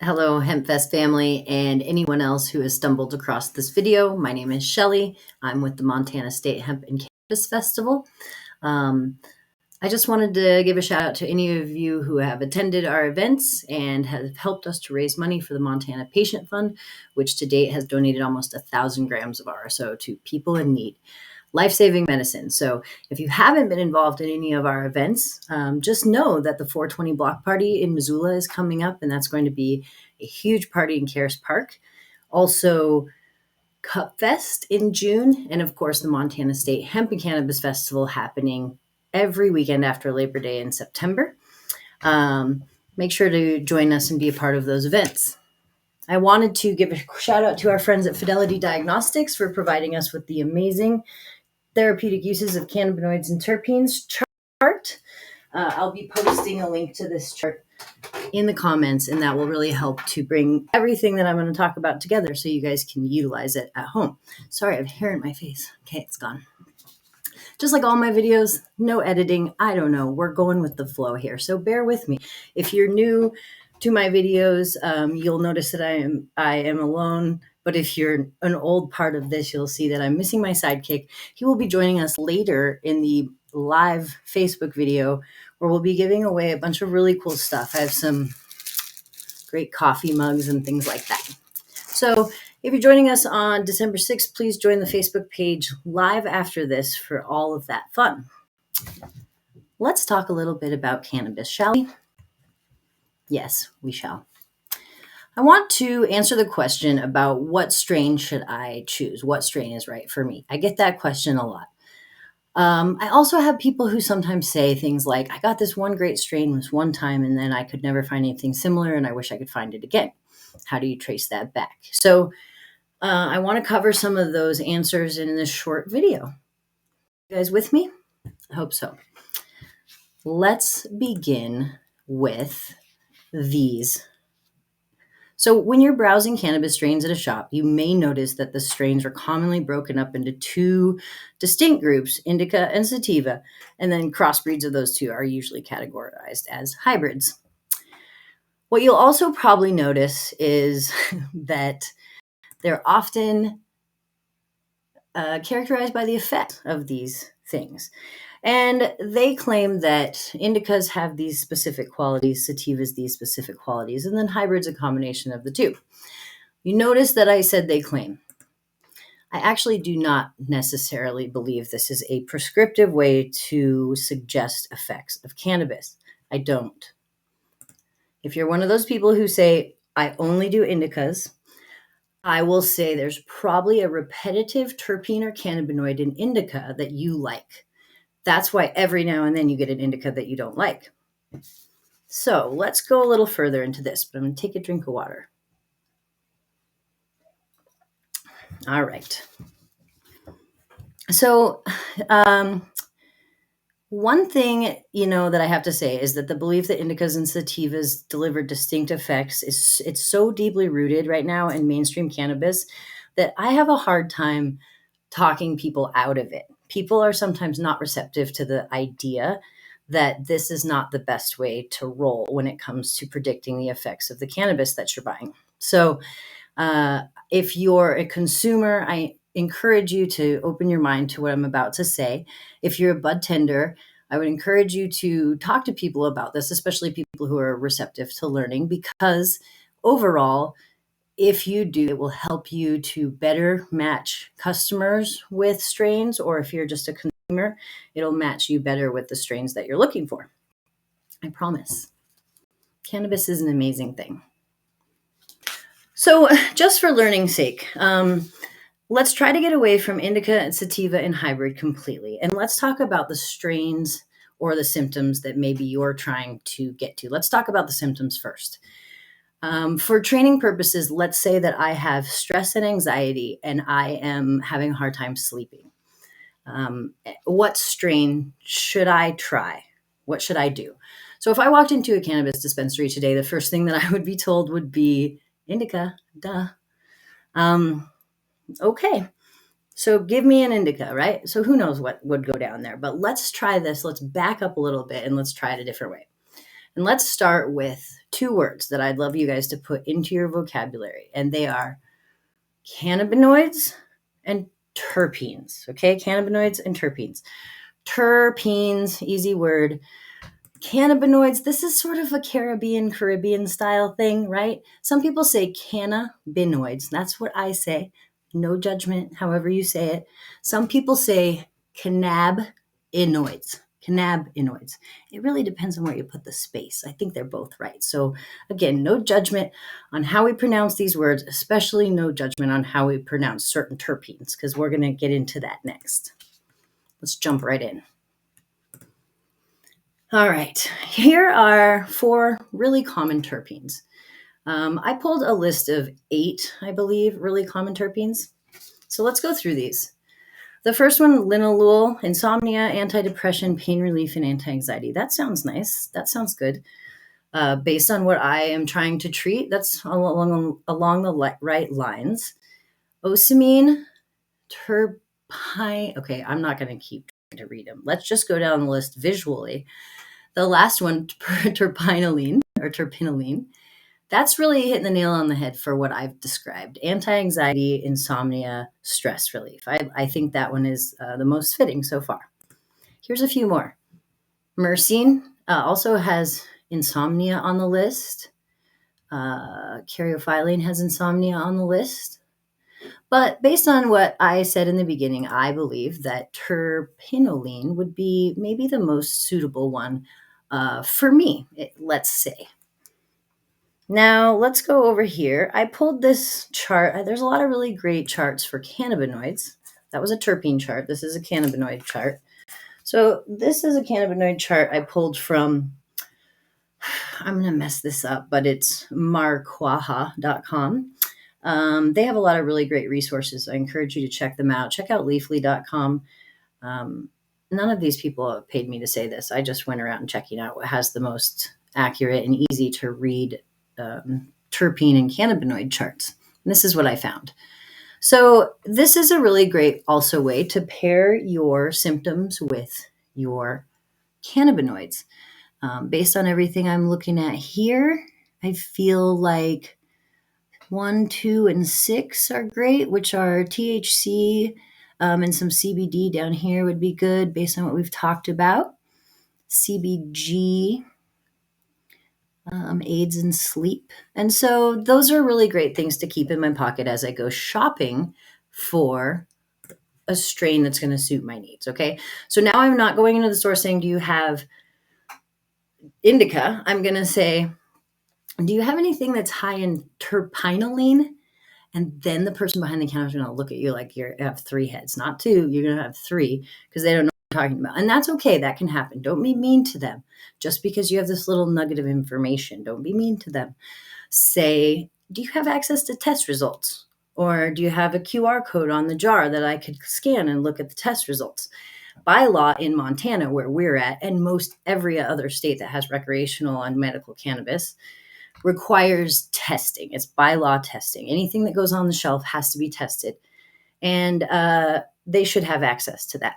Hello, HempFest family, and anyone else who has stumbled across this video. My name is Shelly. I'm with the Montana State Hemp and Cannabis Festival. I just wanted to give a shout out to any of you who have attended our events and have helped us to raise money for the Montana Patient Fund, which to date has donated almost 1,000 grams of RSO to people in need. Life-saving medicine. So if you haven't been involved in any of our events, just know that the 420 Block Party in Missoula is coming up, and that's going to be a huge party in Karis Park. Also, Cup Fest in June, and of course, the Montana State Hemp and Cannabis Festival happening every weekend after Labor Day in September. Make sure to join us and be a part of those events. I wanted to give a shout out to our friends at Fidelity Diagnostics for providing us with the amazing therapeutic uses of cannabinoids and terpenes chart. I'll be posting a link to this chart in the comments, and that will really help to bring everything that I'm going to talk about together so you guys can utilize it at home. Sorry, I have hair in my face. Okay, it's gone. Just like all my videos, no editing. I don't know. We're going with the flow here, so bear with me. If you're new to my videos, you'll notice that I am alone. But if you're an old part of this, you'll see that I'm missing my sidekick. He will be joining us later in the live Facebook video where we'll be giving away a bunch of really cool stuff. I have some great coffee mugs and things like that. So if you're joining us on December 6th, please join the Facebook page live after this for all of that fun. Let's talk a little bit about cannabis, shall we? Yes, we shall. I want to answer the question about what strain should I choose? What strain is right for me? I get that question a lot. I also have people who sometimes say things like, I got this one great strain this one time and then I could never find anything similar and I wish I could find it again. How do you trace that back? So I want to cover some of those answers in this short video. You guys with me? I hope so. Let's begin with these. So when you're browsing cannabis strains at a shop, you may notice that the strains are commonly broken up into two distinct groups, indica and sativa, and then crossbreeds of those two are usually categorized as hybrids. What you'll also probably notice is that they're often characterized by the effect of these things. And they claim that indicas have these specific qualities, sativas these specific qualities, and then hybrids a combination of the two. You notice that I said they claim. I actually do not necessarily believe this is a prescriptive way to suggest effects of cannabis. I don't. If you're one of those people who say, I only do indicas, I will say there's probably a repetitive terpene or cannabinoid in indica that you like. That's why every now and then you get an indica that you don't like. So let's go a little further into this, but I'm going to take a drink of water. All right. So one thing, that I have to say is that the belief that indicas and sativas deliver distinct effects it's so deeply rooted right now in mainstream cannabis that I have a hard time talking people out of it. People are sometimes not receptive to the idea that this is not the best way to roll when it comes to predicting the effects of the cannabis that you're buying. So if you're a consumer, I encourage you to open your mind to what I'm about to say. If you're a bud tender, I would encourage you to talk to people about this, especially people who are receptive to learning, because overall, if you do, it will help you to better match customers with strains, or if you're just a consumer, it'll match you better with the strains that you're looking for. I promise. Cannabis is an amazing thing. So just for learning's sake, let's try to get away from indica and sativa and hybrid completely. And let's talk about the strains or the symptoms that maybe you're trying to get to. Let's talk about the symptoms first. For training purposes, let's say that I have stress and anxiety and I am having a hard time sleeping. What strain should I try? What should I do? So if I walked into a cannabis dispensary today, the first thing that I would be told would be indica, duh. Okay, so give me an indica, right? So who knows what would go down there, but let's try this. Let's back up a little bit and let's try it a different way. And let's start with two words that I'd love you guys to put into your vocabulary, and they are cannabinoids and terpenes. Okay, cannabinoids and terpenes. Terpenes, easy word. Cannabinoids, this is sort of a Caribbean style thing, right? Some people say cannabinoids. That's what I say. No judgment, however you say it. Some people say cannabinoids. Cannabinoids. It really depends on where you put the space. I think they're both right. So, again, no judgment on how we pronounce these words, especially no judgment on how we pronounce certain terpenes, because we're going to get into that next. Let's jump right in. All right, here are 4 really common terpenes. I pulled a list of 8, I believe, really common terpenes. So let's go through these. The first one, linalool, insomnia, antidepressant, pain relief, and anti-anxiety. That sounds nice. That sounds good. Based on what I am trying to treat, that's along the right lines. Osamine, terpine. Okay, I'm not going to keep trying to read them. Let's just go down the list visually. The last one, terpinolene, that's really hitting the nail on the head for what I've described. Anti-anxiety, insomnia, stress relief. I think that one is the most fitting so far. Here's a few more. Myrcene also has insomnia on the list. Caryophyllene has insomnia on the list. But based on what I said in the beginning, I believe that terpinolene would be maybe the most suitable one for me, let's say. Now, let's go over here. I pulled this chart. There's a lot of really great charts for cannabinoids. That was a terpene chart. This is a cannabinoid chart. So this is a cannabinoid chart I pulled from, I'm going to mess this up, but it's marquaha.com. They have a lot of really great resources. I encourage you to check them out. Check out leafly.com. None of these people have paid me to say this. I just went around checking out what has the most accurate and easy to read terpene and cannabinoid charts. And this is what I found. So this is a really great also way to pair your symptoms with your cannabinoids. Based on everything I'm looking at here, I feel like 1, 2, and 6 are great, which are THC and some CBD down here would be good based on what we've talked about. CBG aids in sleep. And so those are really great things to keep in my pocket as I go shopping for a strain that's going to suit my needs. Okay. So now I'm not going into the store saying, do you have indica? I'm going to say, do you have anything that's high in terpinolene? And then the person behind the counter is going to look at you like you have 3 heads, not 2. You're going to have 3 because they don't know what you're talking about. And that's okay. That can happen. Don't be mean to them. Just because you have this little nugget of information, don't be mean to them. Say, do you have access to test results? Or do you have a QR code on the jar that I could scan and look at the test results? By law in Montana, where we're at, and most every other state that has recreational and medical cannabis, requires testing. It's by law testing. Anything that goes on the shelf has to be tested. And they should have access to that.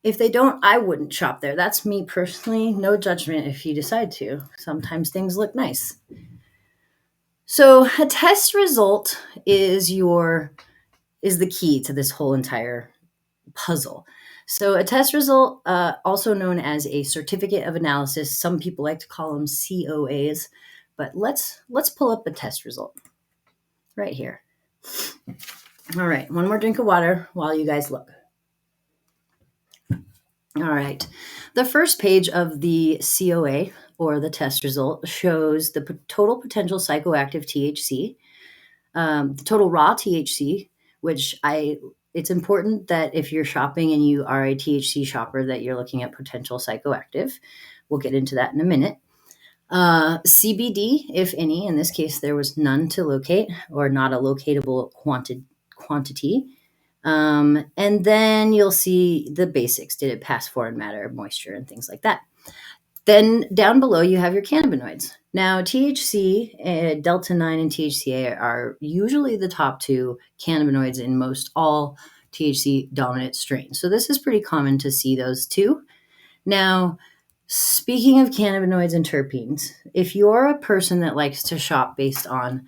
If they don't, I wouldn't shop there. That's me personally. No judgment if you decide to. Sometimes things look nice. So a test result is the key to this whole entire puzzle. So a test result, also known as a certificate of analysis, some people like to call them COAs, but let's pull up a test result right here. All right, one more drink of water while you guys look. All right, the first page of the COA or the test result shows the total potential psychoactive THC, the total raw THC, which it's important that if you're shopping and you are a THC shopper that you're looking at potential psychoactive. We'll get into that in a minute. CBD, if any, in this case, there was none to locate or not a locatable quantity. And then you'll see the basics. Did it pass foreign matter, moisture, and things like that. Then down below, you have your cannabinoids. Now, THC, Delta-9 and THCA are usually the top 2 cannabinoids in most all THC dominant strains. So this is pretty common to see those 2. Now, Speaking of cannabinoids and terpenes, if you're a person that likes to shop based on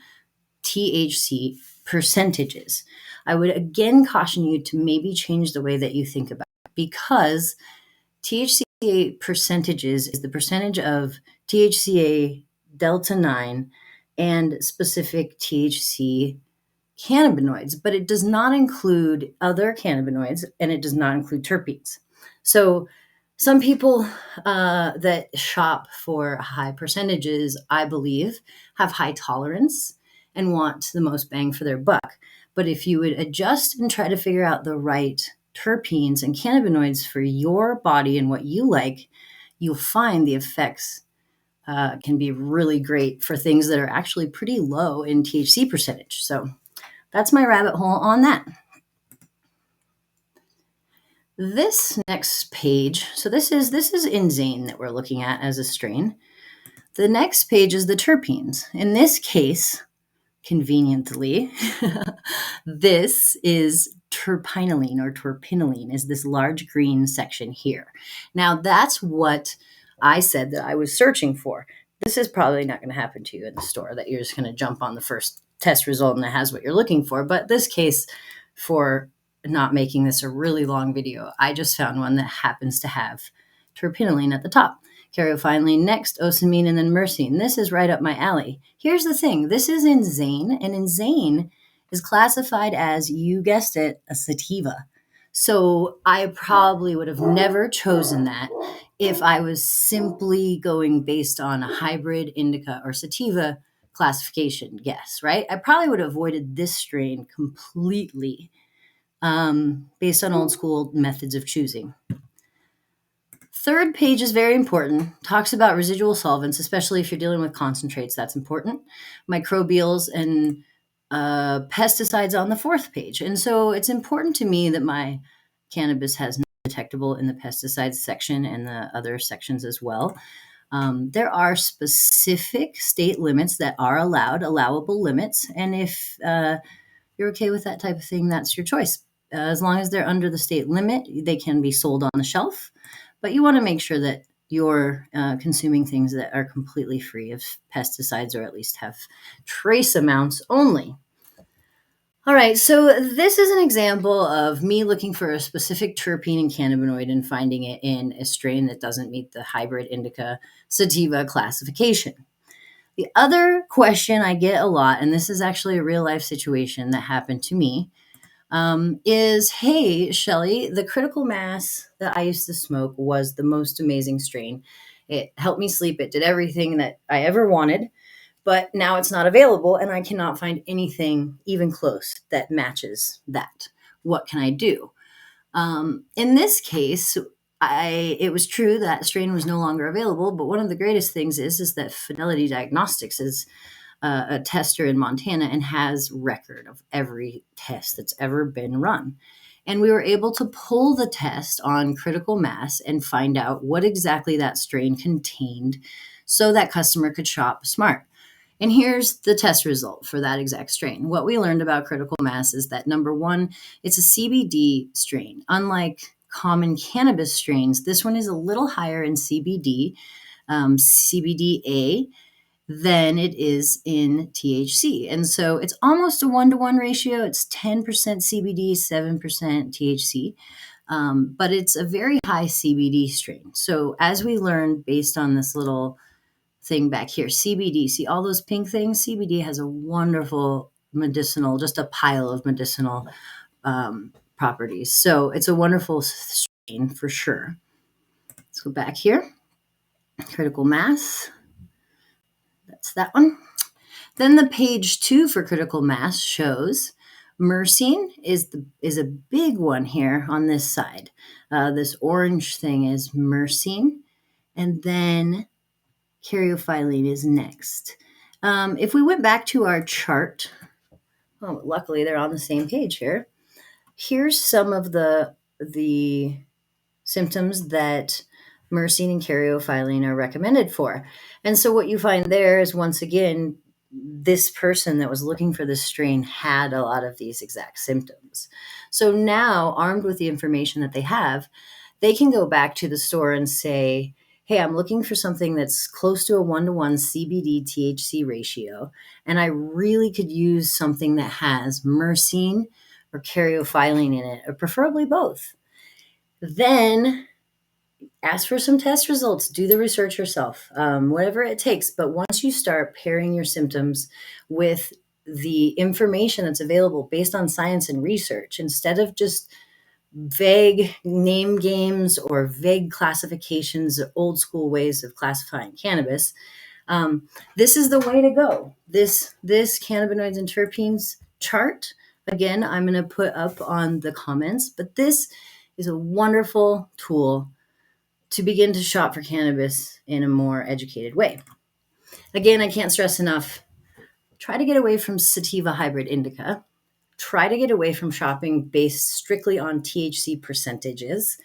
THC percentages, I would again caution you to maybe change the way that you think about it, because THCA percentages is the percentage of THCA delta 9 and specific THC cannabinoids, but it does not include other cannabinoids and it does not include terpenes. So some people that shop for high percentages, I believe, have high tolerance and want the most bang for their buck. But if you would adjust and try to figure out the right terpenes and cannabinoids for your body and what you like, you'll find the effects can be really great for things that are actually pretty low in THC percentage. So that's my rabbit hole on that. This next page, so this is Inzane that we're looking at as a strain. The next page is the terpenes. In this case, conveniently, this is terpinolene or terpinolene, is this large green section here. Now that's what I said that I was searching for. This is probably not going to happen to you in the store, that you're just going to jump on the first test result and it has what you're looking for. But this case, for not making this a really long video, I just found one that happens to have terpinolene at the top. Caryophyllene next, osamine, and then myrcene. This is right up my alley. Here's the thing. This is Inzane, and Inzane is classified as, you guessed it, a sativa. So I probably would have never chosen that if I was simply going based on a hybrid indica or sativa classification guess, right? I probably would have avoided this strain completely based on old school methods of choosing. Third page is very important. Talks about residual solvents, especially if you're dealing with concentrates. That's important. Microbials and pesticides on the fourth page. And so it's important to me that my cannabis has no detectable in the pesticides section and the other sections as well. There are specific state limits that are allowable limits. And if you're okay with that type of thing, that's your choice. As long as they're under the state limit, they can be sold on the shelf. But you want to make sure that you're consuming things that are completely free of pesticides, or at least have trace amounts only. All right, so this is an example of me looking for a specific terpene and cannabinoid and finding it in a strain that doesn't meet the hybrid indica sativa classification. The other question I get a lot, and this is actually a real life situation that happened to me, is, hey, Shelly, the critical mass that I used to smoke was the most amazing strain. It helped me sleep. It did everything that I ever wanted, but now it's not available and I cannot find anything even close that matches that. What can I do? In this case, it was true that strain was no longer available, but one of the greatest things is that Fidelity Diagnostics is a tester in Montana and has record of every test that's ever been run. And we were able to pull the test on critical mass and find out what exactly that strain contained so that customer could shop smart. And here's the test result for that exact strain. What we learned about critical mass is that, number one, it's a CBD strain. Unlike common cannabis strains, this one is a little higher in CBD, CBDA, than it is in THC. And so it's almost a 1-to-1 ratio. It's 10% CBD, 7% THC. But it's a very high CBD strain. So as we learned based on this little thing back here, CBD, see all those pink things? CBD has a wonderful medicinal, just a pile of medicinal properties. So it's a wonderful strain for sure. Let's go back here. Critical mass. That's that one. Then the page 2 for critical mass shows myrcene is a big one here on this side. This orange thing is myrcene, and then caryophyllene is next. If we went back to our chart, luckily they're on the same page here. Here's some of the symptoms that myrcene and caryophyllene are recommended for. And so what you find there is, once again, this person that was looking for this strain had a lot of these exact symptoms. So now, armed with the information that they have, they can go back to the store and say, hey, I'm looking for something that's close to a 1-to-1 CBD THC ratio, and I really could use something that has myrcene or caryophyllene in it, or preferably both. Then ask for some test results, do the research yourself, whatever it takes. But once you start pairing your symptoms with the information that's available based on science and research, instead of just vague name games or vague classifications, old school ways of classifying cannabis, this is the way to go. This cannabinoids and terpenes chart, again, I'm going to put up on the comments, but this is a wonderful tool to begin to shop for cannabis in a more educated way. Again, I can't stress enough, try to get away from sativa hybrid indica. Try to get away from shopping based strictly on THC percentages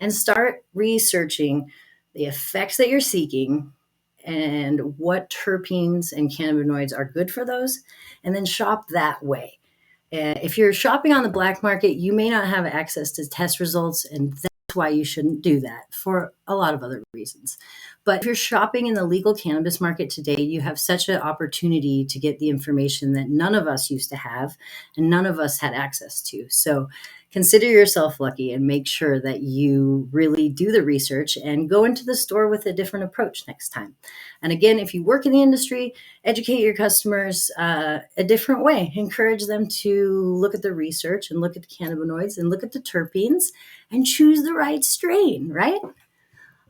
and start researching the effects that you're seeking and what terpenes and cannabinoids are good for those, and then shop that way. If you're shopping on the black market, you may not have access to test results, and that's why you shouldn't do that for a lot of other reasons. But if you're shopping in the legal cannabis market today, you have such an opportunity to get the information that none of us used to have and none of us had access to. So consider yourself lucky and make sure that you really do the research and go into the store with a different approach next time. And again, if you work in the industry, educate your customers a different way. Encourage them to look at the research and look at the cannabinoids and look at the terpenes and choose the right strain, right?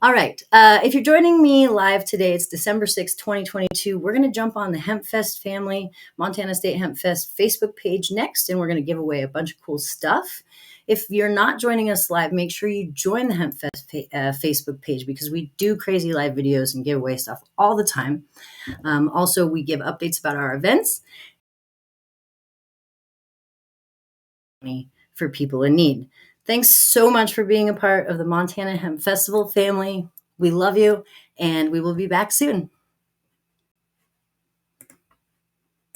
All right. If you're joining me live today, it's December 6th, 2022. We're going to jump on the HempFest family, Montana State HempFest Facebook page next, and we're going to give away a bunch of cool stuff. If you're not joining us live, make sure you join the HempFest Facebook page, because we do crazy live videos and give away stuff all the time. Also, we give updates about our events for people in need. Thanks so much for being a part of the Montana Hemp Festival family. We love you, and we will be back soon.